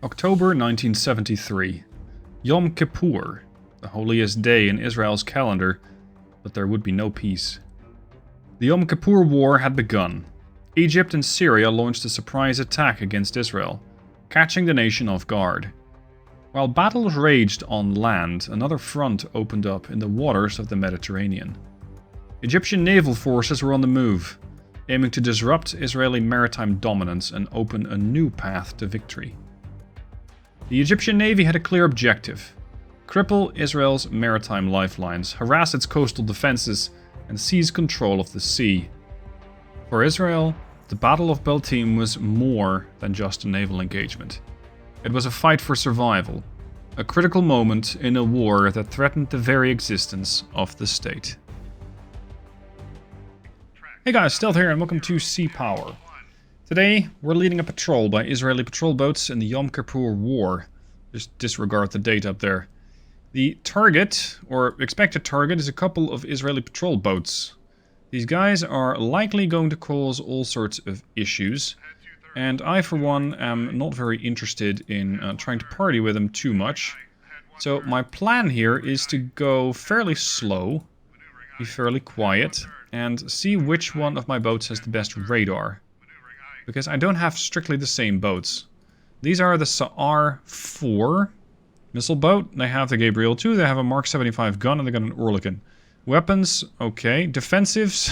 October 1973. Yom Kippur, the holiest day in Israel's calendar, but there would be no peace. The Yom Kippur War had begun. Egypt and Syria launched a surprise attack against Israel, catching the nation off guard. While battles raged on land, another front opened up in the waters of the Mediterranean. Egyptian naval forces were on the move, aiming to disrupt Israeli maritime dominance and open a new path to victory. The Egyptian Navy had a clear objective: cripple Israel's maritime lifelines, harass its coastal defenses, and seize control of the sea. For Israel, the Battle of Baltim was more than just a naval engagement. It was a fight for survival, a critical moment in a war that threatened the very existence of the state. Hey guys, Stealth here and welcome to Sea Power. Today, we're leading a patrol by Israeli patrol boats in the Yom Kippur War. Just disregard the date up there. The target, or expected target, is a couple of Israeli patrol boats. These guys are likely going to cause all sorts of issues, and I, for one, am not very interested in trying to party with them too much. So my plan here is to go fairly slow, be fairly quiet, and see which one of my boats has the best radar. Because I don't have strictly the same boats. These are the Sa'ar 4 missile boat. They have the Gabriel 2, they have a Mark 75 gun, and they got an Oerlikon. Weapons, okay. Defensives,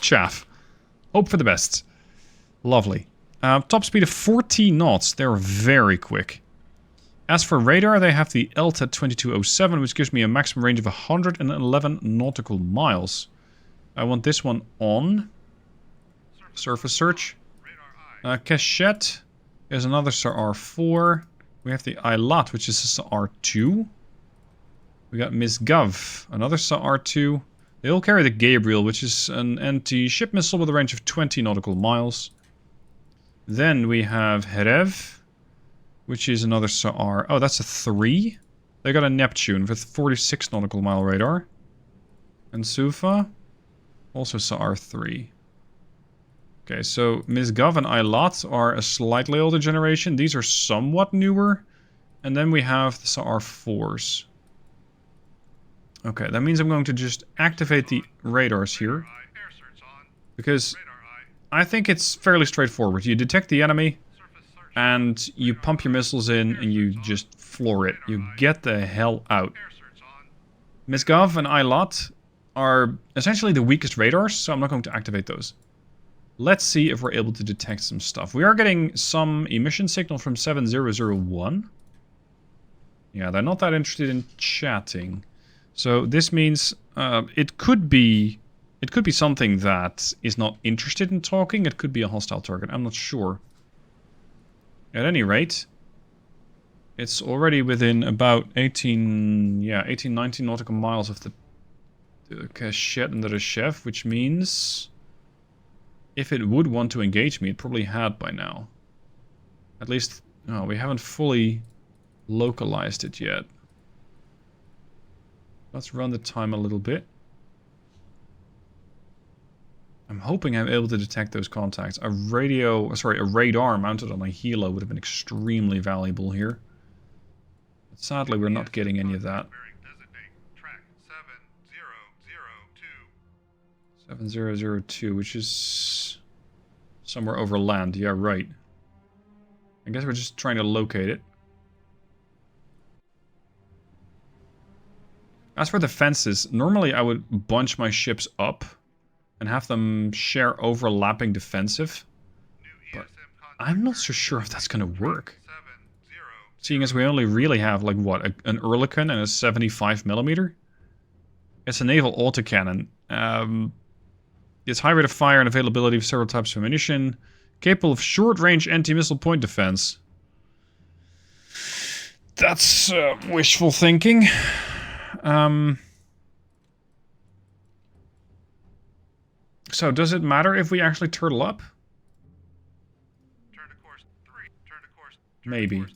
chaff. Hope for the best. Lovely. Top speed of 40 knots. They're very quick. As for radar, they have the LTET 2207, which gives me a maximum range of 111 nautical miles. I want this one on. Surface search. Cachette is another SAR 4. We have the Eilat, which is a SAR 2. We got Misgav, another SAR 2. They all carry the Gabriel, which is an anti-ship missile with a range of 20 nautical miles. Then we have Herev, which is another SAR. Oh, that's a 3. They got a Neptune with 46 nautical mile radar. And Sufa, also SAR 3. Okay, so Misgav and Eilat are a slightly older generation. These are somewhat newer. And then we have the SAR 4s. Okay, that means I'm going to just activate the radars here. Because I think it's fairly straightforward. You detect the enemy, and you pump your missiles in, and you just floor it. You get the hell out. Misgav and Eilat are essentially the weakest radars, so I'm not going to activate those. Let's see if we're able to detect some stuff. We are getting some emission signal from 7001. Yeah, they're not that interested in chatting. So this means it could be something that is not interested in talking. It could be a hostile target. I'm not sure. At any rate, it's already within about 19 nautical miles of the Cachette and the Reshef, which means if it would want to engage me, it probably had by now. At least, no, we haven't fully localized it yet. Let's run the time a little bit. I'm hoping I'm able to detect those contacts. A radar mounted on a helo would have been extremely valuable here. But sadly, we're not getting any of that. 7002, which is somewhere over land. Yeah, right. I guess we're just trying to locate it. As for the fences, normally I would bunch my ships up and have them share overlapping defensive. But I'm not so sure if that's going to work. Seeing as we only really have, like, what, an Oerlikon and a 75mm? It's a naval autocannon. It's high rate of fire and availability of several types of ammunition. Capable of short-range anti-missile point defense. That's wishful thinking. So does it matter if we actually turtle up? Maybe.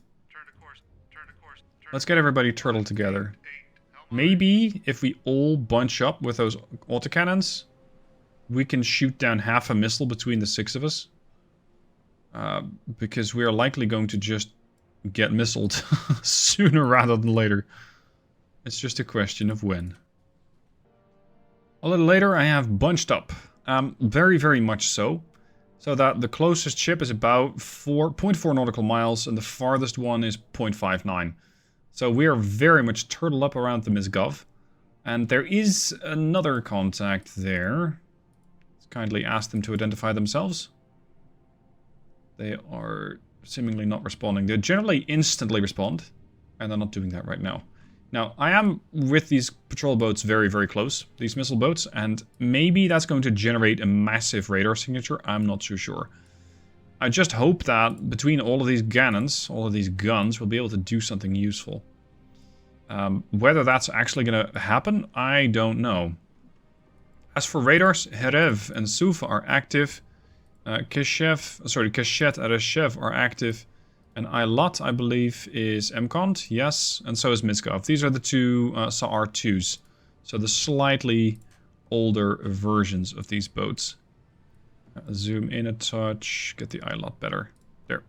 Let's get everybody turtle together. Maybe if we all bunch up with those autocannons, we can shoot down half a missile between the 6 of us. Because we are likely going to just get missiled sooner rather than later. It's just a question of when. A little later I have bunched up. Very, very much so. So that the closest ship is about 4.4 nautical miles and the farthest one is 0.59. So we are very much turtled up around the Misgov. And there is another contact there. Let's kindly ask them to identify themselves. They are seemingly not responding. They generally instantly respond. And they're not doing that right now. Now, I am with these patrol boats very, very close. These missile boats. And maybe that's going to generate a massive radar signature. I'm not too sure. I just hope that between all of these cannons, all of these guns, we'll be able to do something useful. Whether that's actually going to happen, I don't know. As for radars, Herev and Sufa are active. Keshet and Reshev are active. And Eilat, I believe, is MCONT, yes, and so is Misgov. These are the two SAR-2s. So the slightly older versions of these boats. Zoom in a touch, get the Eilat better. There.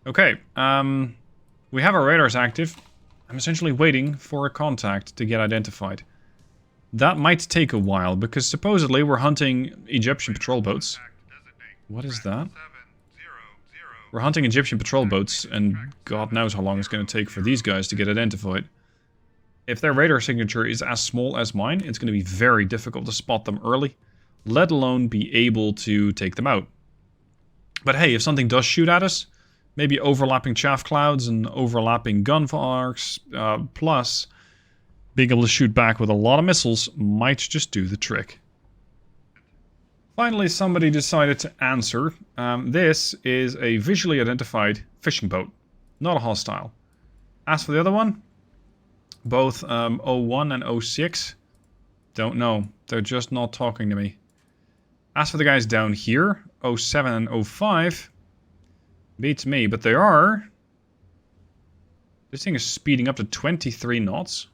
Okay, we have our radars active. I'm essentially waiting for a contact to get identified. That might take a while, because supposedly we're hunting Egyptian patrol boats. What is that? We're hunting Egyptian patrol boats, and God knows how long it's going to take for these guys to get identified. If their radar signature is as small as mine, it's going to be very difficult to spot them early, let alone be able to take them out. But hey, if something does shoot at us, maybe overlapping chaff clouds and overlapping gunfires, plus being able to shoot back with a lot of missiles might just do the trick. Finally, somebody decided to answer. This is a visually identified fishing boat, not a hostile. As for the other one, both 01 and 06, don't know. They're just not talking to me. As for the guys down here, 07 and 05, beats me, but they are... This thing is speeding up to 23 knots.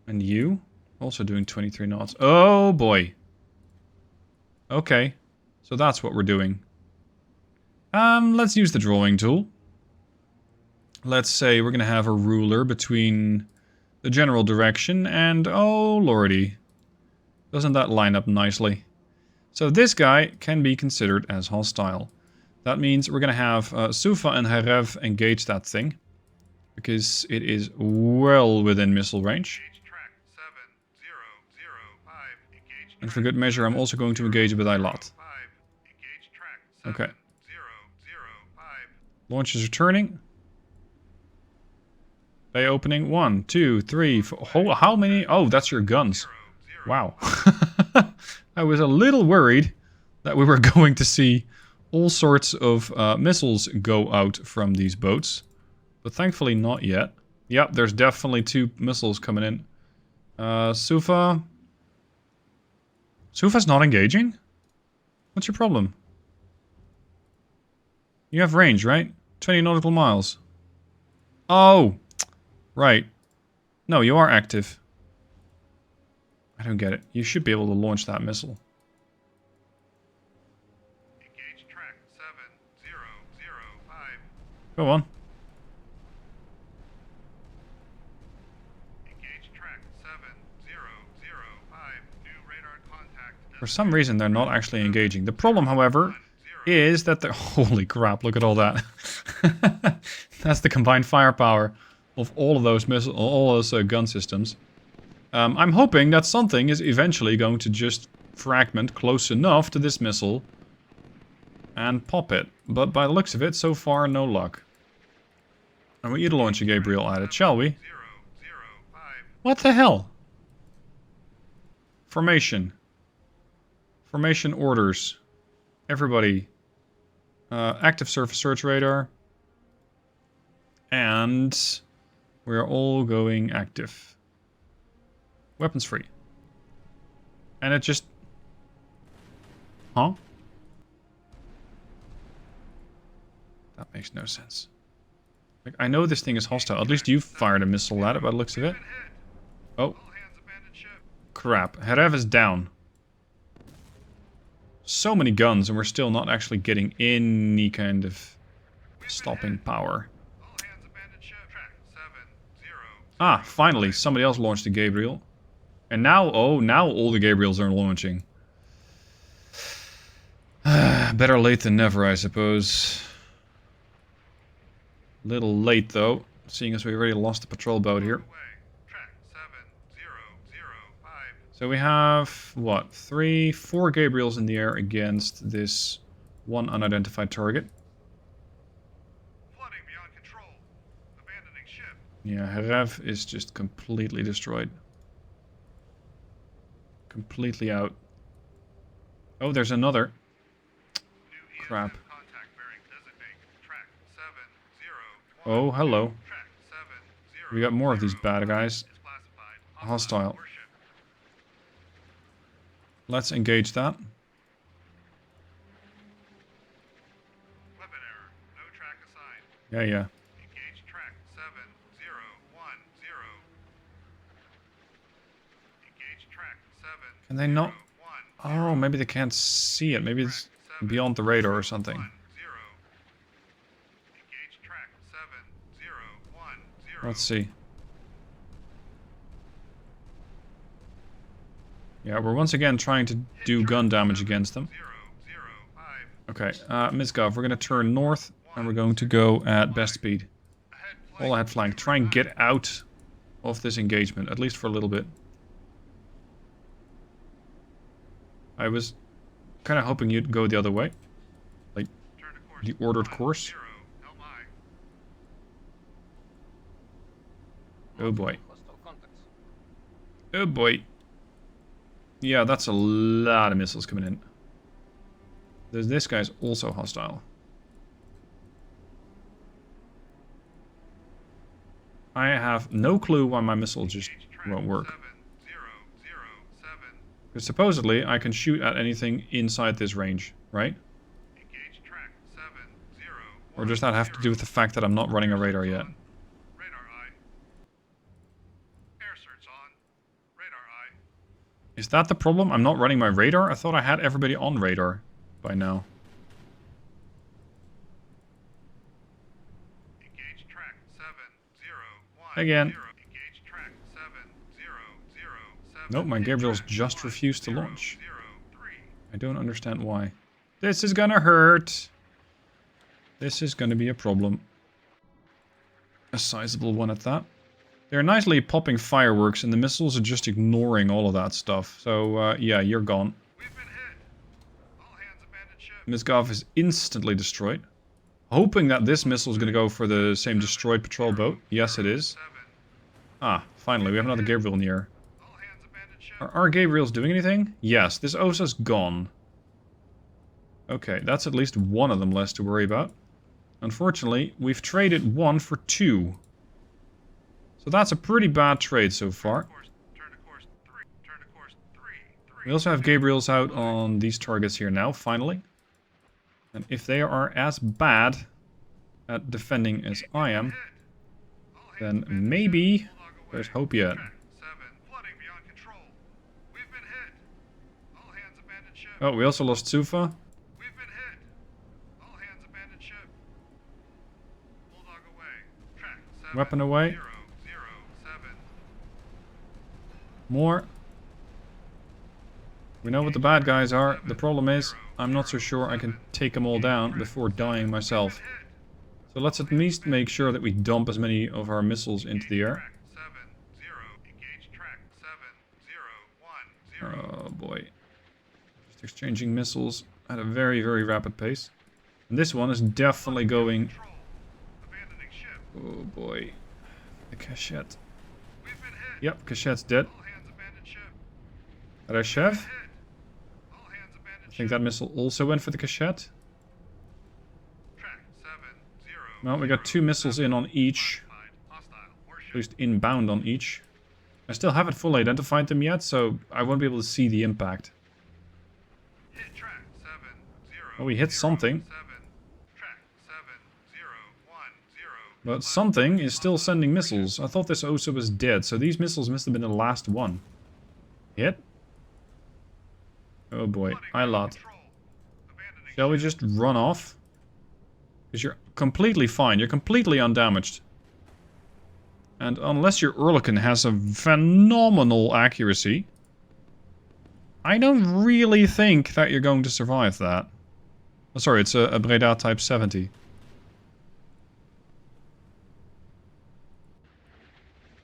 And you? Also doing 23 knots. Oh boy. Okay, so that's what we're doing. Let's use the drawing tool. Let's say we're going to have a ruler between the general direction and... Oh, lordy. Doesn't that line up nicely? So this guy can be considered as hostile. That means we're going to have Sufa and Herev engage that thing. Because it is well within missile range. And for good measure, I'm also going to engage with Eilat. Okay. Launch is returning. Bay opening. 1, 2, 3, 4. Oh, how many? Oh, that's your guns. Wow. I was a little worried that we were going to see all sorts of missiles go out from these boats. But thankfully not yet. Yep, there's definitely 2 missiles coming in. Sufa... Sufa's not engaging? What's your problem? You have range, right? 20 nautical miles. Oh! Right. No, you are active. I don't get it. You should be able to launch that missile. Engage track 7005. Go on. For some reason, they're not actually engaging. The problem, however, is that they're... Holy crap, look at all that. That's the combined firepower of all of those missiles, all those gun systems. I'm hoping that something is eventually going to just fragment close enough to this missile and pop it. But by the looks of it, so far, no luck. And we need to launch a Gabriel at it, shall we? What the hell? Formation. Formation orders. Everybody. Active surface search radar. And we're all going active. Weapons free. And it just... Huh? That makes no sense. Like, I know this thing is hostile. At least you fired a missile at it by the looks of it. Oh. Crap. Herev is down. so many guns and we're still not actually getting any kind of stopping power. Ah, finally, somebody else launched a Gabriel. And now, oh, now all the Gabriels are launching. Better late than never, I suppose. Little late, though, seeing as we already lost the patrol boat here. So we have, what, 4 Gabriels in the air against this one unidentified target. Yeah, Rev is just completely destroyed. Completely out. Oh, there's another. Crap. Oh, hello. We got more of these bad guys. Hostile. Let's engage that. Yeah, yeah. Can they not? Oh, maybe they can't see it. Maybe it's beyond the radar or something. Let's see. Yeah, we're once again trying to do gun damage against them. Okay, Misgov, we're going to turn north and we're going to go at best speed. All ahead flank. Try and get out of this engagement, at least for a little bit. I was kind of hoping you'd go the other way. Like, the ordered course. Oh boy. Oh boy. Yeah, that's a lot of missiles coming in. This guy's also hostile. I have no clue why my missile just won't work. Because supposedly I can shoot at anything inside this range, right? Or does that have to do with the fact that I'm not running a radar yet? Is that the problem? I'm not running my radar? I thought I had everybody on radar by now. Again. Nope, my Gabriels just refused to launch. I don't understand why. This is gonna hurt. This is gonna be a problem. A sizable one at that. They're nicely popping fireworks and the missiles are just ignoring all of that stuff. So, yeah, you're gone. Misgov is instantly destroyed. Hoping that this missile is going to go for the same destroyed patrol boat. Yes, it is. Ah, finally, we have another Gabriel in the air. Are our Gabriels doing anything? Yes, this Osa's gone. Okay, that's at least one of them less to worry about. Unfortunately, we've traded 1 for 2. So that's a pretty bad trade so far. We also have Gabriels out on these targets here now, finally. And if they are as bad at defending as I am, then maybe there's hope yet. Oh, we also lost Sufa. Weapon away. More. We know what the bad guys are. The problem is, I'm not so sure I can take them all down before dying myself. So let's at least make sure that we dump as many of our missiles into the air. Oh boy. Just exchanging missiles at a very, very rapid pace. And this one is definitely going... Oh boy. The cachette. Yep, cachette's dead. Reshev? I think that missile also went for the cachette. Well, we got 2 missiles in on each. At least inbound on each. I still haven't fully identified them yet, so I won't be able to see the impact. Oh, we hit something. But something is still sending missiles. I thought this Osa was dead, so these missiles must have been the last one. Hit? Oh boy, I lot. Shall we just run off? Because you're completely fine. You're completely undamaged. And unless your Oerlikon has a phenomenal accuracy, I don't really think that you're going to survive that. Oh, sorry, it's a Breda Type 70.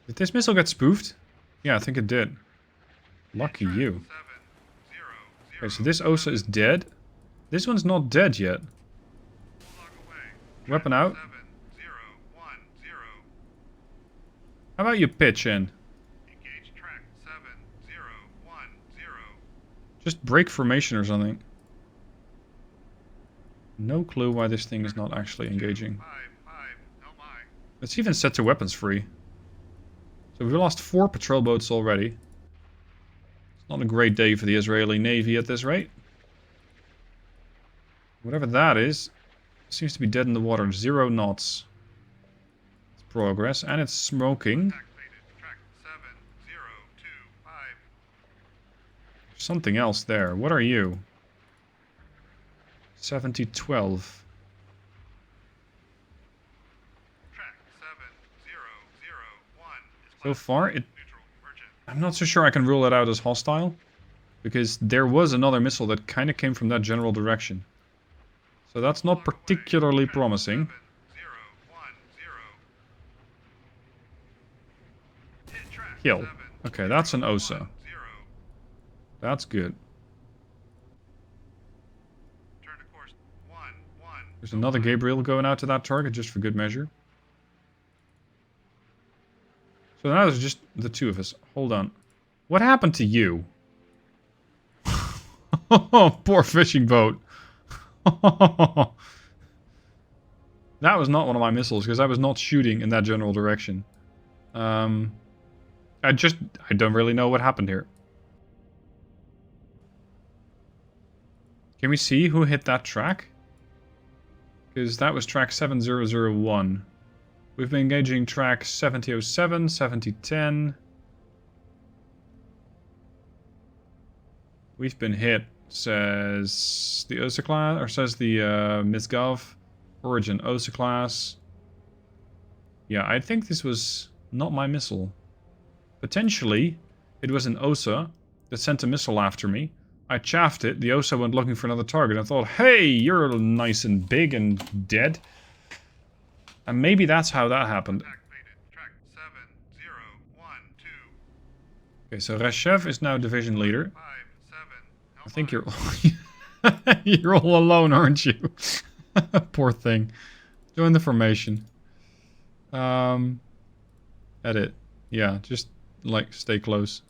Did this missile get spoofed? Yeah, I think it did. Lucky you. Okay, so this OSA is dead. This one's not dead yet. Weapon out. How about you pitch in? Just break formation or something. No clue why this thing is not actually engaging. It's even set to weapons free. So we've lost 4 patrol boats already. It's not a great day for the Israeli Navy at this rate. Whatever that is, seems to be dead in the water. 0 knots. It's progress, and it's smoking. Something else there. What are you? 7012. So far, I'm not so sure I can rule it out as hostile, because there was another missile that kind of came from that general direction. So that's not particularly promising. Kill. Okay, that's an OSA. That's good. There's another Gabriel going out to that target just for good measure. So now there's just the 2 of us. Hold on. What happened to you? Oh, poor fishing boat. That was not one of my missiles, because I was not shooting in that general direction. I don't really know what happened here. Can we see who hit that track? Because that was track 7001. We've been engaging track 7007, 7010. We've been hit, says the OSA class, or says the Misgov. Origin OSA class. Yeah, I think this was not my missile. Potentially, it was an OSA that sent a missile after me. I chaffed it, the OSA went looking for another target. I thought, hey, you're nice and big and dead. And maybe that's how that happened. Okay, so Rashev is now division leader. I think you're you're all alone, aren't you? Poor thing. Join the formation. Edit. Yeah, just like stay close.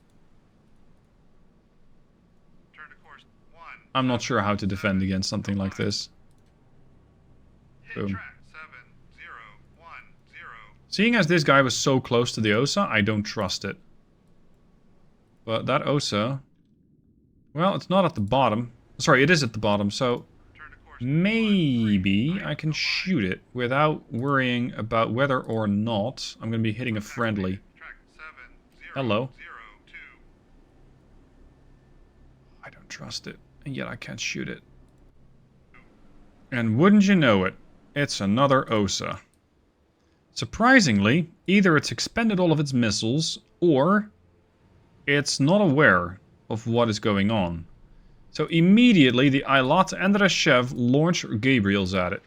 I'm not sure how to defend against something like this. Boom. Seeing as this guy was so close to the OSA, I don't trust it. But that OSA... Well, it's not at the bottom. Sorry, it is at the bottom, so... Maybe I can shoot it without worrying about whether or not I'm going to be hitting a friendly. Hello. I don't trust it, and yet I can't shoot it. And wouldn't you know it, it's another OSA. Surprisingly, either it's expended all of its missiles, or it's not aware of what is going on. So immediately the Eilat and the Rashev launch Gabriels at it.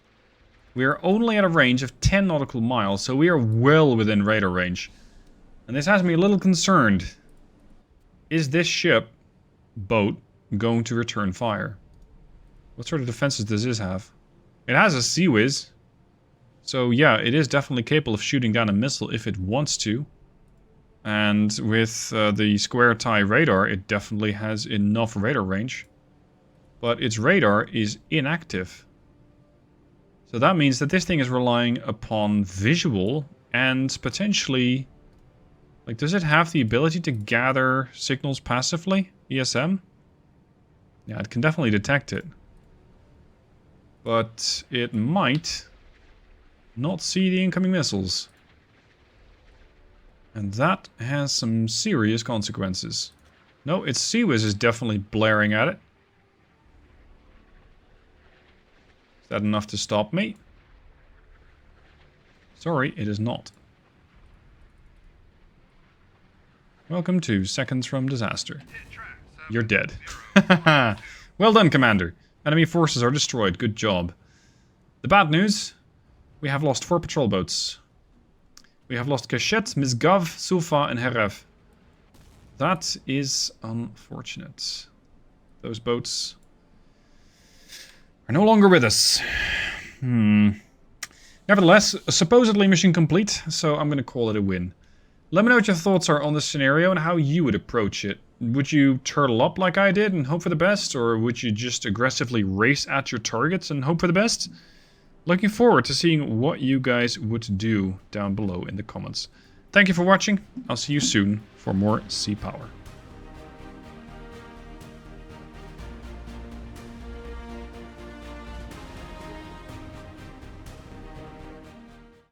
We are only at a range of 10 nautical miles, so we are well within radar range. And this has me a little concerned. Is this ship, boat, going to return fire? What sort of defenses does this have? It has a Sea Whiz. So yeah, it is definitely capable of shooting down a missile if it wants to. And with the square tie radar, it definitely has enough radar range. But its radar is inactive. So that means that this thing is relying upon visual and potentially... Like, does it have the ability to gather signals passively? ESM? Yeah, it can definitely detect it. But it might not see the incoming missiles. And that has some serious consequences. No, its Sea Whiz is definitely blaring at it. Is that enough to stop me? Sorry, it is not. Welcome to Seconds from Disaster. You're dead. Well done, Commander. Enemy forces are destroyed. Good job. The bad news? We have lost 4 patrol boats. We have lost Cachette, Misgav, Sulfa, and Herev. That is unfortunate. Those boats are no longer with us. Nevertheless, supposedly mission complete, so I'm going to call it a win. Let me know what your thoughts are on this scenario and how you would approach it. Would you turtle up like I did and hope for the best, or would you just aggressively race at your targets and hope for the best? Looking forward to seeing what you guys would do down below in the comments. Thank you for watching. I'll see you soon for more Sea Power.